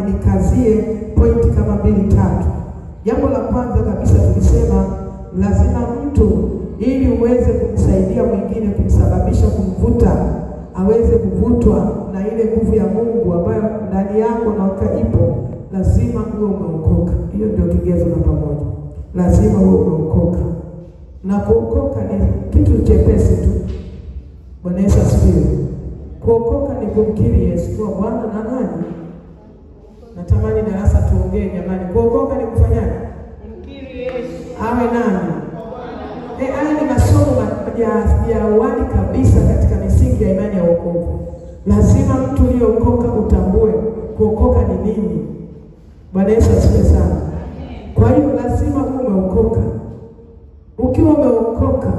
nikazie pointi kama 2-3. Jambo la kwanza kabisa tulisema lazima mtu ili uweze kumsaidia mwingine, kumsababisha kumvuta aweze kuvutwa na ile nguvu ya Mungu ambayo ndani yako na ukaipo, lazima uwe umeokoka. Hiyo ndio kigezo namba moja. Lazima uwe umeokoka. Na kuokoka ni kitu chepesi tu. Bwana Yesu asifiwe. Kuokoka ni kumkiri Yesu kuwa Bwana na nani? Natamani darasa tuongee jamani. Kuokoka ni kufanyaje? Kumkiri Yesu. Awe nani? Haya ni masomo ya awali kabisa katika misingi ya imani ya wokovu. Lazima mtu aliyeokoka utambue kuokoka ni nini. Bwana Yesu asifiwe sana. Kwa hiyo lazima umeokoka. Ukiwa umeokoka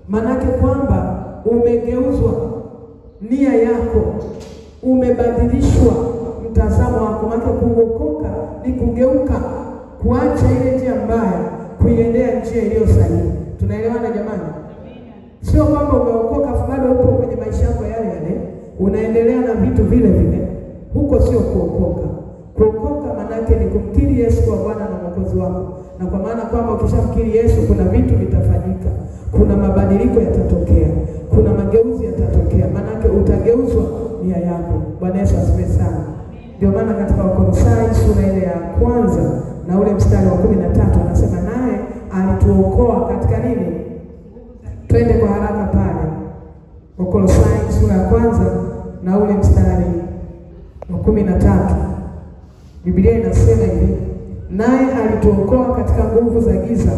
manake kwamba umegeuzwa nia yako, umebadilishwa mtazamo wako. Maana kuokoka ni kugeuka, kuacha ile njia mbaya, kuiendea njia iliyo sahihi. Tunaelewana jamani? Sio kwamba umeokoka bado upo kwenye maisha yako yale yale, unaendelea na vitu vile vile. Huko sio kuokoka. Kuokoka maana yake ni kumkiri Yesu kwa Bwana na Mwokozi wako. Na kwa maana kwamba ukishamkiri Yesu kuna vitu vitafanyika. Kuna mabadiliko yatatokea. Kuna mageuzi yatatokea. Maana yake utageuzwa nia yako. Bwana Yesu asifiwe sana. Ndio maana katika Wakolosai sura ile ya kwanza na ule mstari wa 13 anasema naye alituokoa katika nini? Twende kwa haraka pale. Wakolosai sura ya kwanza na ule mstari wa 13. Biblia inasema hivi, naye alituokoa katika nguvu za giza,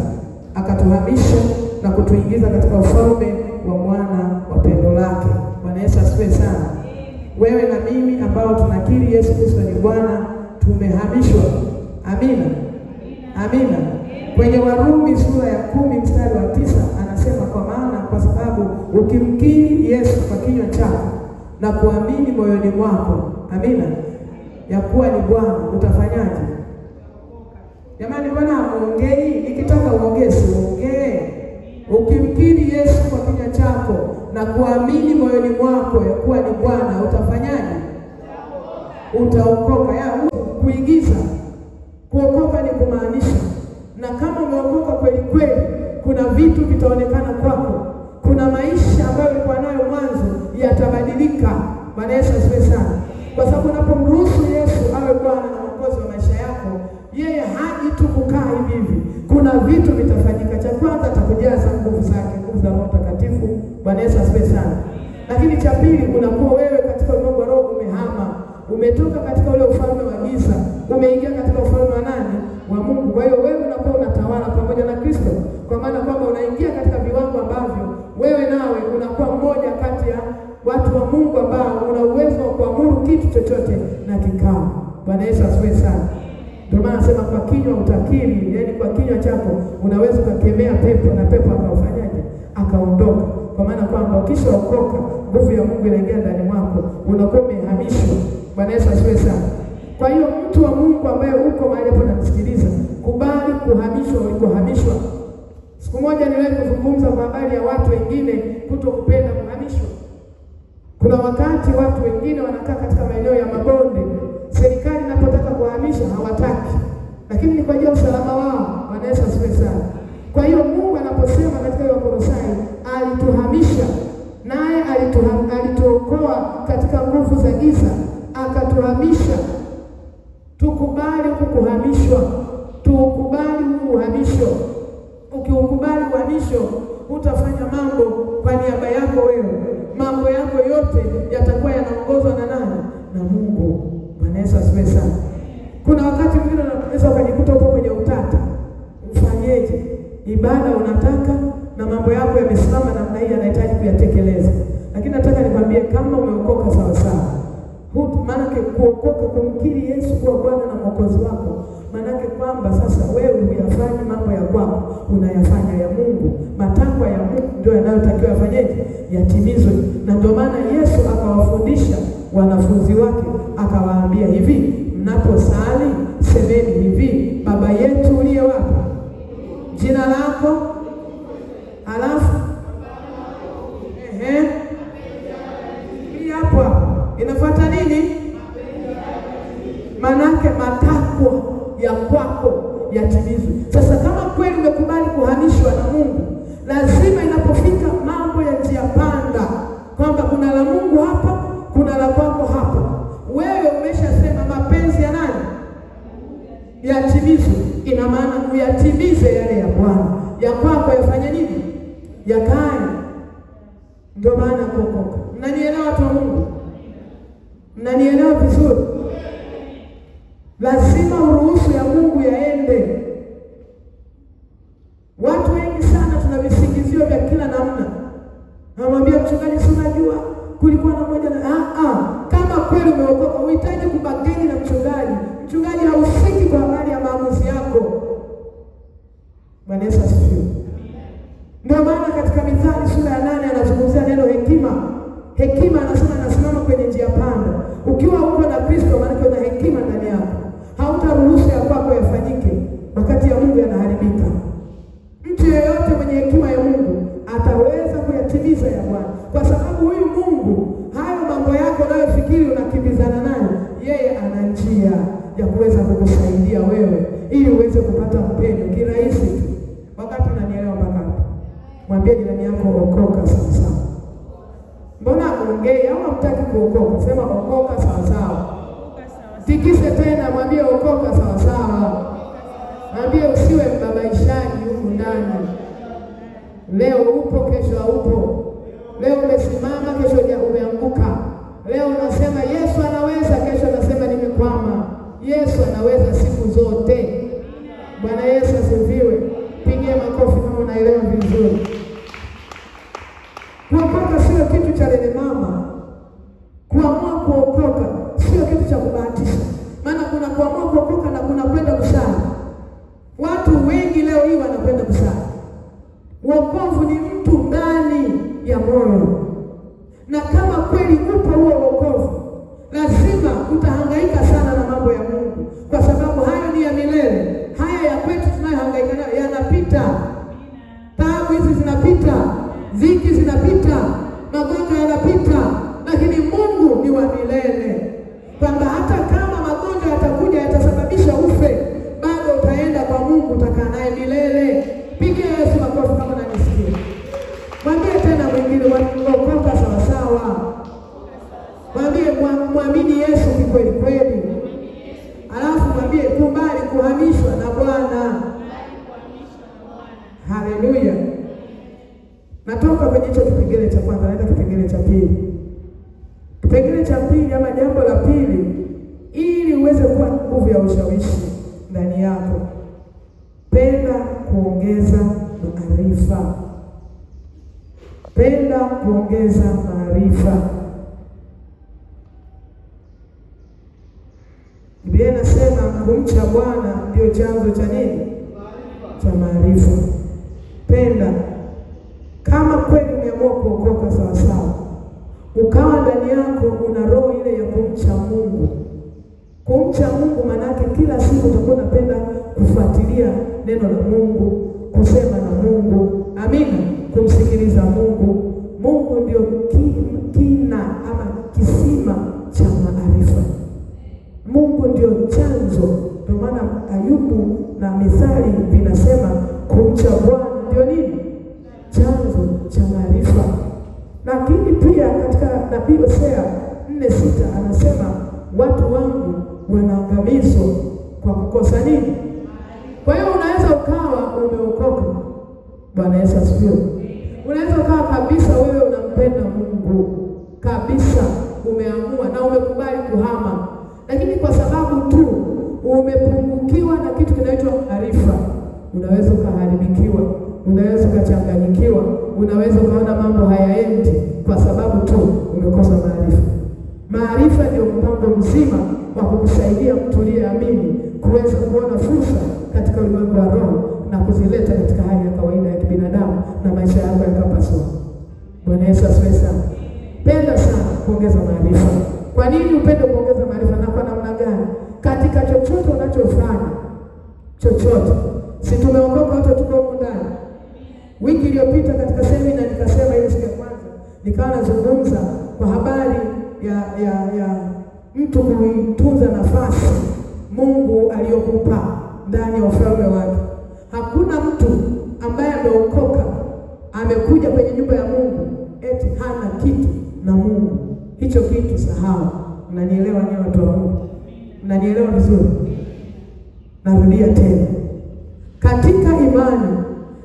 akatuhamisha na kutuingiza katika ufalme wa mwana wa pendo lake. Bwana Yesu asifiwe sana. Wewe na mimi ambao tunakiri Yesu Kristo ni Bwana, tumehamishwa. Amina. Amina. Kwenye Warumi sura ya 10 mstari wa 9 anasema kwa maana kwa sababu ukimkiri Yesu kwa kinywa chako na kuamini moyoni mwako, amina, ya kuwa ni Bwana, utafanyaje? Jamani, Bwana aongei, nikitaka uongee uongee. Ukimkiri Yesu kwa kinywa chako na kuamini moyoni mwako ya kuwa ni Bwana, utafanyaje? Utaokoka. Kuigiza. Kuokoka ni kumaanisha. Na kama umeokoka kweli kweli, kuna vitu vitaonekana kwako. Kuna maisha ambayo ulikuwa nayo mwanzo yatabadilika. Bwana Yesu asifiwe sana. Kwa sababu unapomruhusu Yesu awe Bwana na Mwokozi wa maisha yako, yeye haji tu kukaa hivi. Kuna vitu vitafanyika. Cha kwanza atakujaza nguvu zake, nguvu za Roho Mtakatifu. Bwana Yesu asifiwe sana. Lakini cha pili, unakuwa wewe katika ulimwengu wa roho umehama. Umetoka katika ule ufalme wa giza, umeingia katika ufalme wa nani? Wa Mungu. Kwa hiyo wewe unakuwa unatawala pamoja na Kristo. Kwa maana kwamba unaingia katika viwango ambavyo wewe nawe unakuwa mmoja kati ya watu wa Mungu ambao una uwezo wa kuamuru kitu chochote na kikao. Bwana Yesu asifiwe sana. Ndio maana nasema kwa kinywa utakiri, yani kwa kinywa chako unaweza kukemea pepo na pepo akaufanyaje? Akaondoka. Kwa maana kwamba ukishaokoka, nguvu ya Mungu inaingia ndani mwako, unakuwa umehamishwa. Bwana Yesu asifiwe sana. Kwa hiyo mtu wa Mungu ambaye uko mahali hapo unanisikiliza, kubali kuhamishwa ulikohamishwa. Siku moja niwewe kuzungumza kwa habari ya watu wengine kutokupenda kuhamishwa. Kuna wakati watu wengine wanakaa katika maeneo ya mabonde. Serikali inapotaka kuhamisha hawataki. Lakini ni kwa ajili ya usalama wao. Bwana Yesu asifiwe sana. Kwa hiyo Mungu anaposema katika Wakolosai alituhamisha, naye alituokoa katika nguvu za giza, akatuhamisha. Tukubali kuhamishwa. Tukubali uhamisho. Ukiukubali uhamisho, utafanya mambo kwa niaba yako wewe. Mambo yako yote yatakuwa yanaongozwa na nani? Na Mungu. Bwana Yesu asifiwe sana. Kuna wakati mwingine unaweza ukajikuta uko kwenye utata. Ufanyeje? Ibada unataka na mambo yako yamesimama namna hii, yanahitaji kuyatekeleza. Lakini nataka nikwambie kama umeokoka sawa sawa. Maana kuokoka kumkiri Yesu kuwa Bwana na Mwokozi wako, maana kwamba sasa wewe huyafanya mambo ya kwako, unayafanya ya Mungu. Matakwa ya Mungu ndio yanayotakiwa yafanyeje? Yatimizwe. Na ndio maana Yesu akawafundisha wanafunzi wake, akawaambia hivi, mnaposali semeni hivi, Baba yetu uliye wapi? Jina lako? Alafu hii hapo inafuata nini? Maana yake matakwa ya kwako yatimizwe. Sasa kama kweli umekubali kuhamishwa na Mungu, lazima inapofika mambo ya njia panda, kwamba kuna la Mungu hapa, kuna la kwako hapa, wewe umeshasema mapenzi ya nani yatimizwe, ina maana uyatimize yale ya Bwana, ya kwako yafanye nini? Yakae. Ndio maana kuokoka. Mnanielewa watu wa Mungu? Mnanielewa vizuri? Lazima uruhusu ya Mungu yaende. Watu wengi sana tuna visingizio vya kila namna. Namwambia mchungaji, si unajua kulikuwa na mmoja na kama kweli umeokoka uhitaji kubageni na mchungaji. Mchungaji hausiki kwa habari ya maamuzi yako. Bwana Yesu asifiwe. Ndio maana katika Mithali sura ya 8 anazungumzia neno hekima. Hekima anasema anasimama kwenye njia panda. Ukiwa uko na Kristo, maana una hekima ndani yako, hautaruhusu ya kwako yafanyike wakati ya Mungu yanaharibika. Mtu yeyote mwenye hekima ya Mungu ataweza kuyatimiza ya Bwana, kwa sababu huyu Mungu, hayo mambo yako unayofikiri unakimbizana nayo, yeye ana njia ya kuweza kukusaidia wewe ili uweze kupata mpendo kirahisi tu. Wakati unanielewa mpaka hapo, mwambie jirani yako okoka sawa sawa. Mbona ongea au hamtaki kuokoka? Sema okoka sawa sawa. Tikise tena, mwambie okoka sawa sawa. Mwambie usiwe mbabaishaji huko ndani. Leo upo, kesho haupo. Leo umesimama, kesho umeanguka. Leo unasema Yesu anaweza, kesho unasema nimekwama. Yesu anaweza siku zote. Bwana Yesu asifiwe. Pigie makofi kama unaelewa vizuri. Kuokoka sio kitu cha lele mama. Kuamua kuokoka sio kitu cha kubahatisha. Maana kuna kuamua kuokoka na kuna kwenda kusali. Watu wengi leo hii wanapenda kusali. Wokovu ni mtu ndani ya moyo. Na kama kweli upo huo wokovu, lazima utahangaika sana na mambo ya Mungu, kwa sababu hayo ni ya milele. Haya ya kwetu tunayohangaika nayo yanapita. Taabu hizi zinapita, dhiki zinapita, magonjwa yanapita, lakini Mungu ni wa milele. Kwamba hata kama magonjwa yatakuja yatasababisha ufe, bado utaenda kwa Mungu, utakaa naye milele. Pigia Yesu makofi kama unanisikia. Mwambie tena mwingine waokoka sawa sawa. Mwambie muamini Yesu kweli kweli. Alafu mwambie kubali kuhamishwa na Bwana. Haleluya. Natoka kwenye hicho kipengele cha kwanza naenda kipengele cha pili. Kipengele cha pili ama jambo la pili, ili uweze kuwa nguvu ya ushawishi ndani yako, penda kuongeza maarifa. Penda kuongeza maarifa. Biblia inasema kumcha Bwana ndio chanzo cha nini? Cha maarifa. Penda. Kama kweli umeamua kuokoka sawa sawa, ukawa ndani yako una roho ile ya kumcha Mungu. Kumcha Mungu maana yake kila siku utakuwa unapenda kufuatilia neno la Mungu, kusema na Mungu. Amina. Kumsikiliza Mungu. Mungu ndio kina ama kisima cha maarifa. Mungu ndio chanzo. Ndio maana Ayubu na Mithali vinasema kumcha Bwana ndio nini? Chanzo cha maarifa. Lakini pia katika Nabii Hosea 4:6 anasema watu wangu wanaangamizwa kwa kukosa nini? Kwa hiyo unaweza ukawa umeokoka. Bwana Yesu asifiwe. Unaweza ukawa kabisa wewe unampenda Mungu kabisa, umeamua na umekubali kuhama, lakini kwa sababu tu umepungukiwa na kitu kinaitwa maarifa, unaweza ukaharibikiwa, unaweza ukachanganyikiwa, unaweza ukaona mambo hayaendi kwa sababu tu umekosa maarifa. Maarifa ndio mpango mzima wa kukusaidia mtu aliyeamini kuweza kuona fursa katika ulimwengu wa roho na kuzileta katika hali ya kawaida ya kibinadamu na maisha yako yakapaswa. Bwana Yesu asifiwe sana. Penda sana kuongeza maarifa. Kwa nini upende kuongeza maarifa na kwa namna gani? Katika chochote unachofanya, chochote. Si tumeongoka wote tuko huko ndani. Wiki iliyopita katika semina nikasema ile siku ya kwanza, nikawa nazungumza kwa habari ya mtu kuitunza nafasi kumpa ndani ya ufalme wake. Hakuna mtu ambaye ameokoka amekuja kwenye nyumba ya Mungu eti hana kitu na Mungu. Hicho kitu sahau. Mnanielewa nyewe watu wa Mungu? Mnanielewa vizuri? Narudia tena. Katika imani,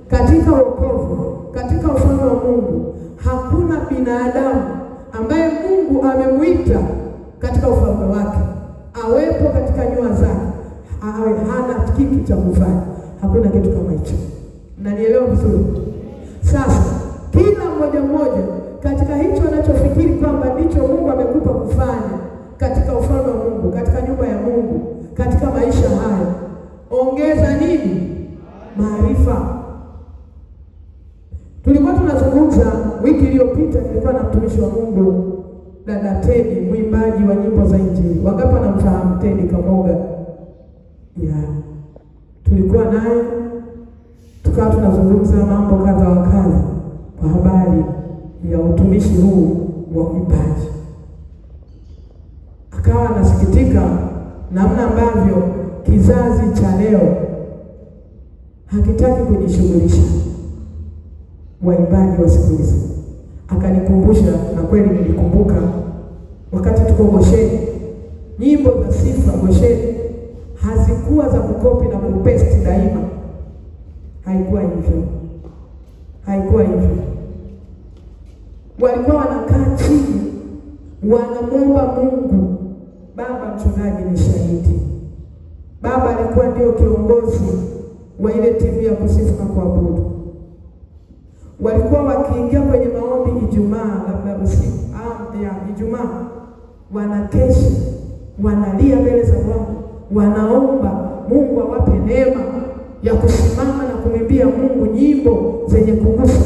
katika wokovu, katika ufalme wa Mungu, hakuna binadamu ambaye Mungu amemuita katika ufalme wake awepo katika nyua zake awe hana kitu cha kufanya. Hakuna kitu kama hicho. Mnanielewa vizuri? Sasa kila mmoja katika hicho anachofikiri kwamba ndicho Mungu amekupa kufanya katika ufalme wa Mungu, katika nyumba ya Mungu, katika maisha haya, ongeza nini? Maarifa. Tulikuwa tunazungumza wiki iliyopita, nilikuwa na mtumishi wa Mungu dada Teddy, mwimbaji wa nyimbo za Injili. Wangapi wanamfahamu Teddy Kamoga? Tulikuwa naye tukawa tunazungumza mambo kadha wa kadha kwa habari ya utumishi huu wa uimbaji. Akawa anasikitika namna ambavyo kizazi cha leo hakitaki kujishughulisha waimbaji wa siku hizi. Akanikumbusha, na kweli nilikumbuka wakati tuko Gosheni, nyimbo za sifa Gosheni hazikuwa za kukopi na kupesti daima. Haikuwa hivyo. Walikuwa wanakaa chini wanamwomba Mungu. Baba mchungaji ni shahidi. Baba alikuwa ndio kiongozi wa ile timu ya kusifu na kuabudu. Walikuwa wakiingia kwenye maombi Ijumaa, labda usiku Ijumaa, wanakesha, wanalia mbele za Bwana, wanaomba Mungu awape neema ya kusimama na kumwimbia Mungu nyimbo zenye kugusa.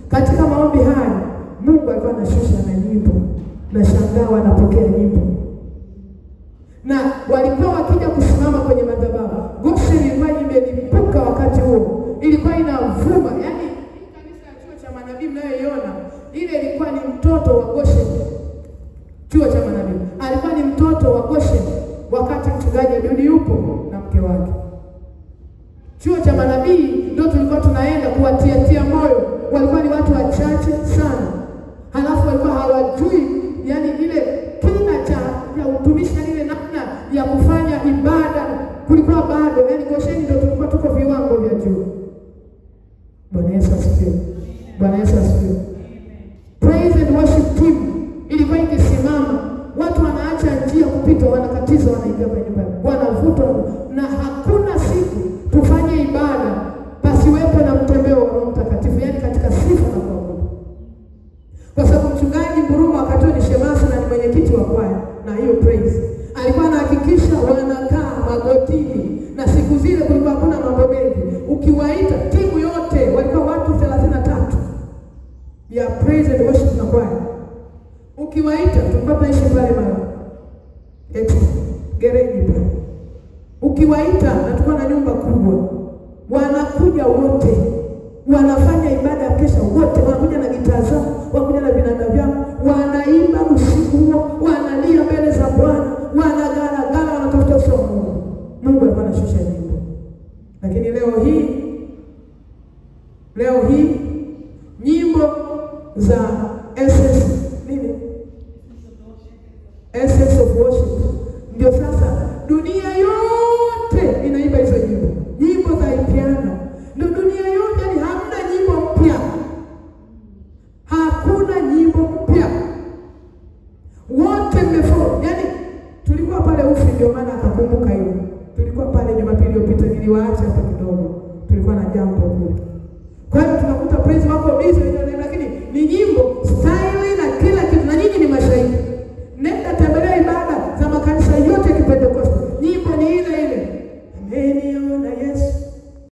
Katika maombi haya Mungu alikuwa anashusha na nyimbo, na shangaa wanapokea nyimbo. Na walikuwa wakija kusimama kwenye madhabahu. Gospel ilikuwa imelipuka wakati huo. Ilikuwa inavuma. Yaani kanisa la chuo cha manabii mnayoiona, ile ilikuwa ni mtoto wa Gosheni. Chuo cha manabii. Alikuwa ni mtoto wa Gosheni wakati mchungaji Abudi yupo na mke wake. Chuo cha manabii ndio tulikuwa tunaenda kuwatia moyo. Walikuwa ni watu wachache sana. Halafu walikuwa hawajui yani ile kina cha utumishi, ile namna ya kufanya ibada kulikuwa bado. Yani Gosheni ndio tulikuwa tuko viwango vya juu. Bwana Yesu asifiwe. Bwana Yesu asifiwe. Praise and worship team ilikuwa ikisimama, watu wanaacha njia kupita, wanakatiza, wanaingia kwenye ibada, wanavutwa. Na hakuna siku tufanye ibada pasiwepo na mtembeo wa Roho Mtakatifu, yani katika sifa na kuabudu. Kwa sababu mchungaji Mburumo wakati ni shemasi na ni mwenyekiti wa kwaya na hiyo praise, alikuwa anahakikisha wanakaa magotini. Na siku zile kulikuwa hakuna mambo mengi. Ukiwaita timu yote walikuwa watu 33 ya praise and worship na kwaya. Ukiwaita tulikuwa tunaishi pale gereji pale. Ukiwaita na tulikuwa na nyumba kubwa, wanakuja wote, wanafanya ibada ya kesha wote, wanakuja na gitaa zao, wanakuja na vinanda vyao, wanaimba usiku huo, wanalia mbele za Bwana, wanagaragara, wanatafuta uso wa Mungu. Mungu alikuwa anashusha nyimbo. Lakini leo hii nyimbo za essence of worship ndio sasa dunia yote inaimba hizo nyimbo za piano. Ndio dunia yote, yani hamna nyimbo mpya. Hakuna nyimbo mpya. Wote mmefo. Yani tulikuwa pale Ufi, ndio maana akakumbuka hiyo. Tulikuwa pale Jumapili iliyopita, niliwaacha hapa kidogo. Tulikuwa na jambo kule.